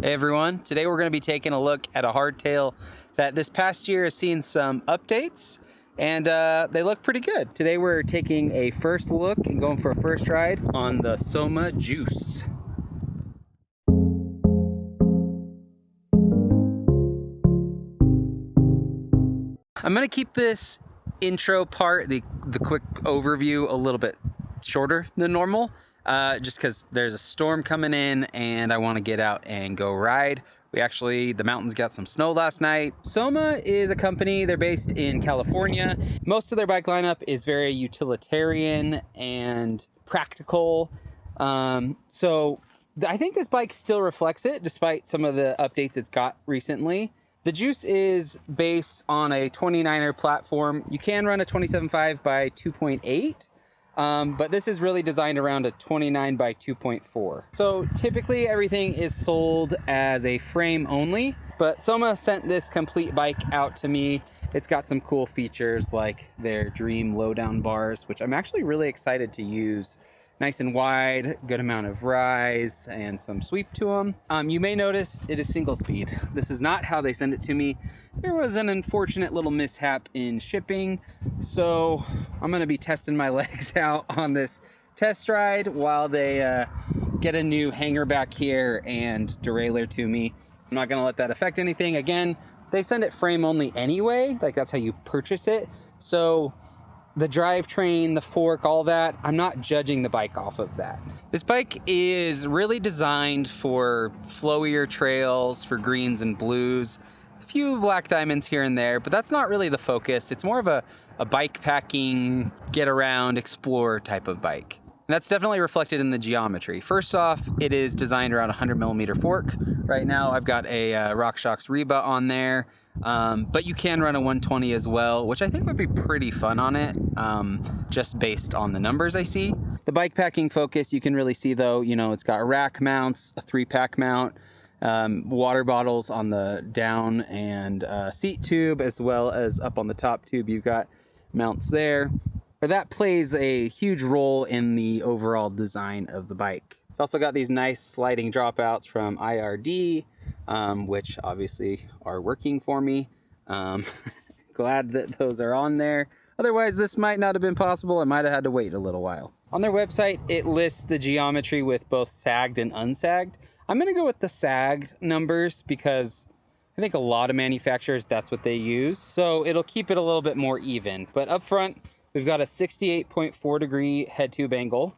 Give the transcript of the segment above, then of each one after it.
Hey everyone, today we're going to be taking a look at a hardtail that this past year has seen some updates and they look pretty good. Today we're taking a first look and going for a first ride on the Soma Juice. I'm going to keep this intro part, the quick overview, a little bit shorter than normal. Just because there's a storm coming in and I want to get out and go ride. The mountains got some snow last night. Soma is a company, they're based in California. Most of their bike lineup is very utilitarian and practical. So I think this bike still reflects it despite some of the updates it's got recently. The Juice is based on a 29er platform. You can run a 27.5 by 2.8. But this is really designed around a 29 by 2.4. So typically everything is sold as a frame only, but Soma sent this complete bike out to me. It's got some cool features like their Dream lowdown bars, which I'm actually really excited to use. Nice and wide, good amount of rise, and some sweep to them. You may notice it is single speed. This is not how they send it to me. There was an unfortunate little mishap in shipping, so I'm gonna be testing my legs out on this test ride while they get a new hanger back here and derailleur to me. I'm not gonna let that affect anything. Again, they send it frame only anyway, like that's how you purchase it. So the drivetrain, the fork, all that, I'm not judging the bike off of that. This bike is really designed for flowier trails, for greens and blues, a few black diamonds here and there, but that's not really the focus. It's more of a bike packing, get around, explore type of bike. And that's definitely reflected in the geometry. First off, it is designed around a 100mm fork. Right now I've got a RockShox Reba on there. But you can run a 120 as well, which I think would be pretty fun on it, just based on the numbers I see. The bike packing focus, you can really see though, it's got rack mounts, a 3-pack mount, water bottles on the down and seat tube, as well as up on the top tube, you've got mounts there. That plays a huge role in the overall design of the bike. It's also got these nice sliding dropouts from IRD, which obviously are working for me. Glad that those are on there. Otherwise, this might not have been possible. I might have had to wait a little while. On their website, it lists the geometry with both sagged and unsagged. I'm gonna go with the sagged numbers because I think a lot of manufacturers, that's what they use. So it'll keep it a little bit more even. But up front, we've got a 68.4 degree head tube angle,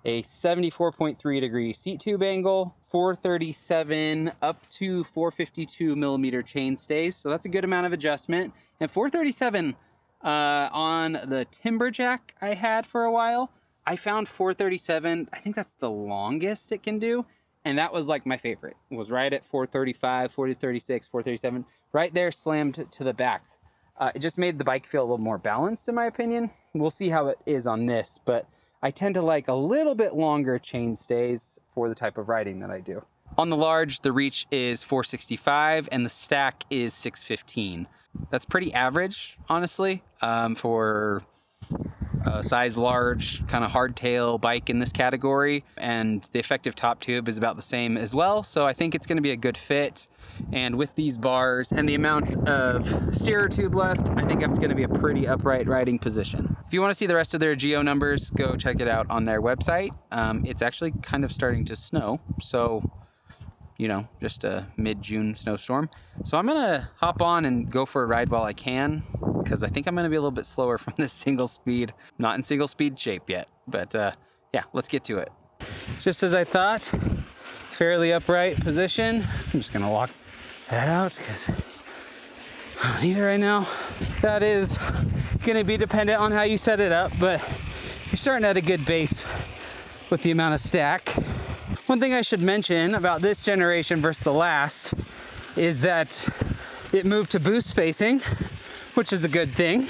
a 74.3 degree seat tube angle, 437 up to 452mm chain stays. So that's a good amount of adjustment. And 437 on the Timberjack I had for a while, I found 437, I think that's the longest it can do. And that was like my favorite. It was right at 435, 436, 437, right there slammed to the back. It just made the bike feel a little more balanced in my opinion. We'll see how it is on this, but I tend to like a little bit longer chain stays for the type of riding that I do. On the large, the reach is 465 and the stack is 615. That's pretty average, honestly, for a size large kind of hardtail bike in this category. And the effective top tube is about the same as well. So I think it's going to be a good fit. And with these bars and the amount of steerer tube left, I think it's going to be a pretty upright riding position. If you want to see the rest of their geo numbers, go check it out on their website. It's actually kind of starting to snow, so just a mid-June snowstorm. So I'm gonna hop on and go for a ride while I can, because I think I'm gonna be a little bit slower from this single speed. Not in single speed shape yet, but yeah, let's get to it. Just as I thought, fairly upright position. I'm just gonna walk that out because I don't need it right now. That is gonna be dependent on how you set it up, but you're starting at a good base with the amount of stack. One thing I should mention about this generation versus the last is that it moved to boost spacing, which is a good thing.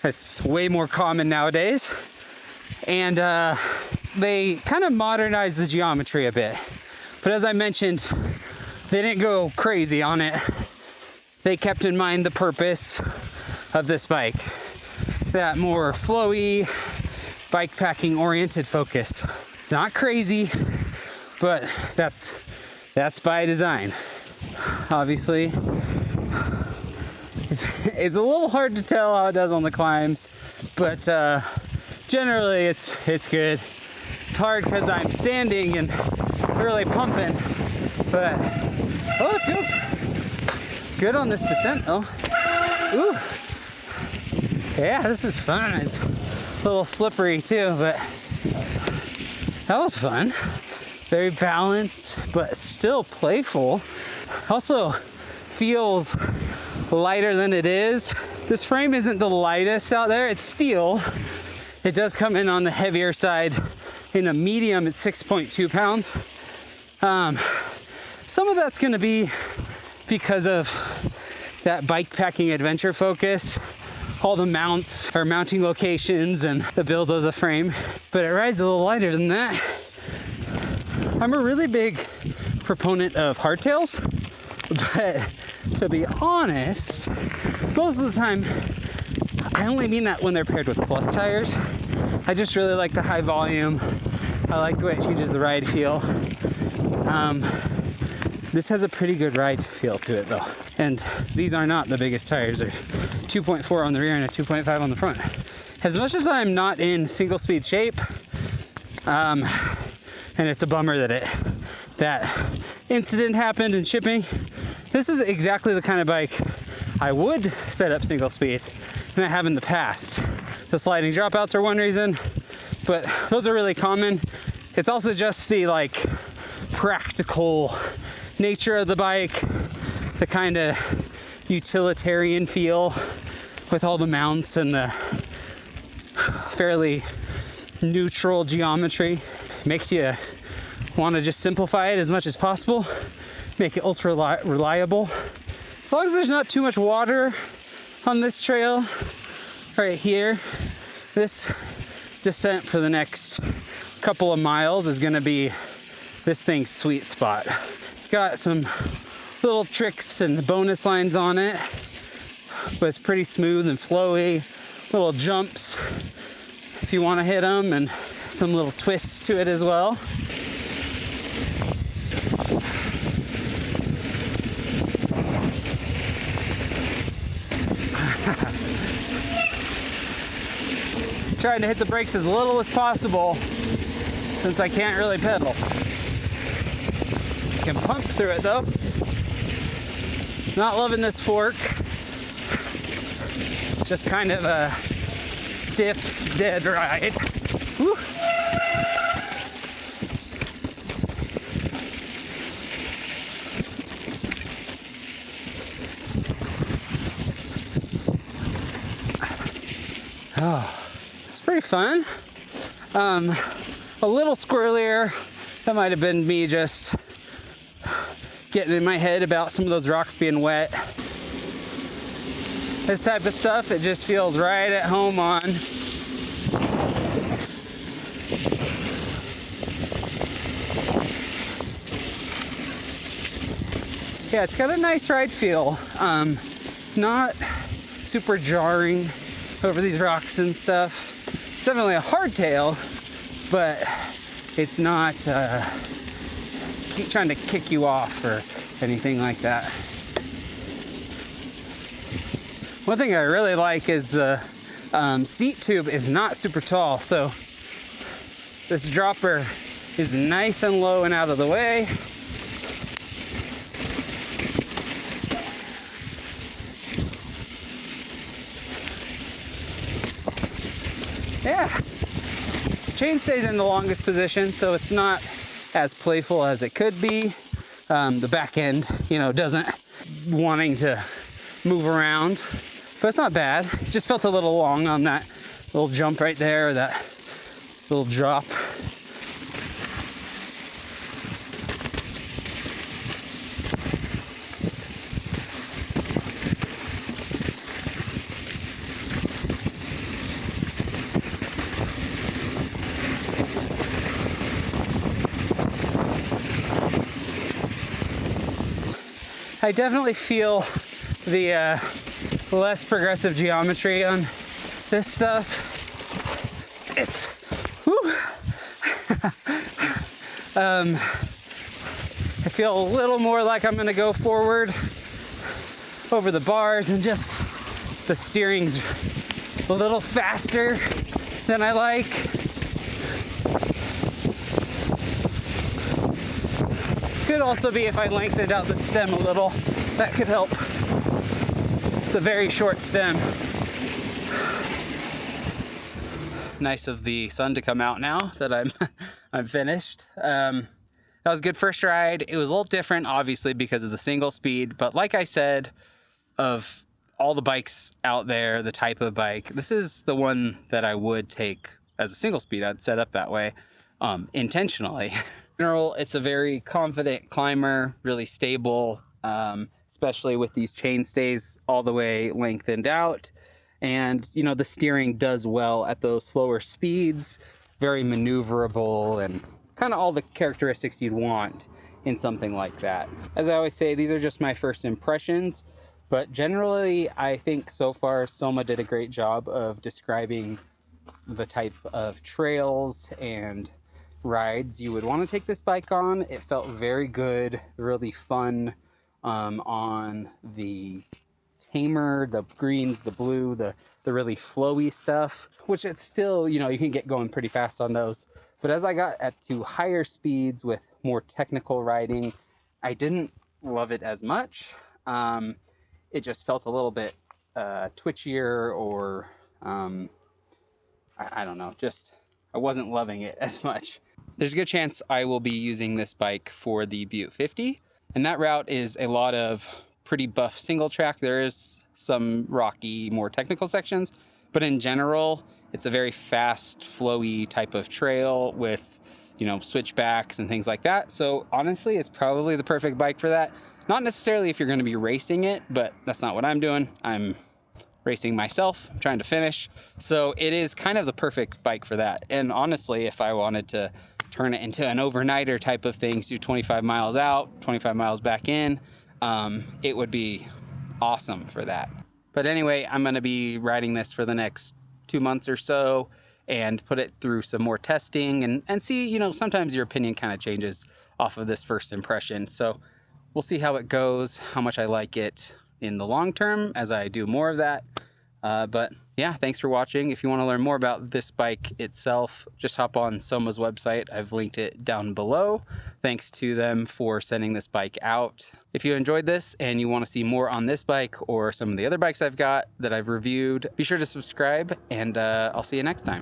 It's way more common nowadays. And they kind of modernized the geometry a bit. But as I mentioned, they didn't go crazy on it. They kept in mind the purpose of this bike. That more flowy, bike packing oriented focus. It's not crazy, but that's That's by design. Obviously, it's a little hard to tell how it does on the climbs, but generally it's good. It's hard because I'm standing and really pumping, but oh, it feels good on this descent though. Ooh, yeah, this is fun. It's a little slippery too, but that was fun. Very balanced, but still playful. Also feels lighter than it is. This frame isn't the lightest out there. It's steel. It does come in on the heavier side. In a medium, it's 6.2 pounds. Some of that's gonna be because of that bike packing adventure focus, all the mounts or mounting locations and the build of the frame, but it rides a little lighter than that. I'm a really big proponent of hardtails, but to be honest, most of the time, I only mean that when they're paired with plus tires. I just really like the high volume. I like the way it changes the ride feel. This has a pretty good ride feel to it though. And these are not the biggest tires. They're 2.4 on the rear and a 2.5 on the front. As much as I'm not in single speed shape, and it's a bummer that incident happened in shipping. This is exactly the kind of bike I would set up single speed, and I have in the past. The sliding dropouts are one reason, but those are really common. It's also just the like practical nature of the bike, the kind of utilitarian feel with all the mounts and the fairly neutral geometry. Makes you want to just simplify it as much as possible, make it ultra reliable. As long as there's not too much water on this trail right here, this descent for the next couple of miles is going to be this thing's sweet spot. It's got some little tricks and bonus lines on it, but it's pretty smooth and flowy. Little jumps if you want to hit them, and some little twists to it as well. Trying to hit the brakes as little as possible since I can't really pedal. I can pump through it though. Not loving this fork. Just kind of a stiff, dead ride. Woo. Oh, it's pretty fun. A little squirrelier. That might have been me just getting in my head about some of those rocks being wet. This type of stuff, it just feels right at home on. Yeah, it's got a nice ride feel. Not super jarring over these rocks and stuff. It's definitely a hardtail, but it's not trying to kick you off or anything like that. One thing I really like is the seat tube is not super tall, so this dropper is nice and low and out of the way. Yeah, chain stays in the longest position, so it's not as playful as it could be. The back end, doesn't wanting to move around, but it's not bad. It just felt a little long on that little jump right there, or that little drop. I definitely feel the less progressive geometry on this stuff. It's, whew. It feel a little more like I'm gonna go forward over the bars, and just the steering's a little faster than I like. Could also be if I lengthened out the stem a little, that could help. It's a very short stem. Nice of the sun to come out now that I'm finished. That was a good first ride. It was a little different, obviously, because of the single speed, but like I said, of all the bikes out there, the type of bike, this is the one that I would take as a single speed. I'd set up that way intentionally. In general, it's a very confident climber, really stable, especially with these chainstays all the way lengthened out. And, you know, the steering does well at those slower speeds, very maneuverable, and kind of all the characteristics you'd want in something like that. As I always say, these are just my first impressions, but generally, I think so far Soma did a great job of describing the type of trails and rides you would want to take this bike on. It felt very good, really fun on the tamer, the greens, the blue, the really flowy stuff, which it's still, you know, you can get going pretty fast on those. But as I got to higher speeds with more technical riding, I didn't love it as much. It just felt a little bit twitchier, or I don't know, just I wasn't loving it as much. There's a good chance I will be using this bike for the Butte 50, and that route is a lot of pretty buff single track. There is some rocky, more technical sections, but in general, it's a very fast, flowy type of trail with, you know, switchbacks and things like that. So honestly, it's probably the perfect bike for that. Not necessarily if you're going to be racing it, but that's not what I'm doing. I'm racing myself. I'm trying to finish. So it is kind of the perfect bike for that. And honestly, if I wanted to turn it into an overnighter type of thing, do 25 miles out, 25 miles back in, it would be awesome for that. But anyway, I'm going to be riding this for the next 2 months or so and put it through some more testing and see, you know, sometimes your opinion kind of changes off of this first impression. So we'll see how it goes, how much I like it in the long term as I do more of that. But yeah, thanks for watching. If you want to learn more about this bike itself, just hop on Soma's website. I've linked it down below. Thanks to them for sending this bike out. If you enjoyed this and you want to see more on this bike or some of the other bikes I've got that I've reviewed, be sure to subscribe, and I'll see you next time.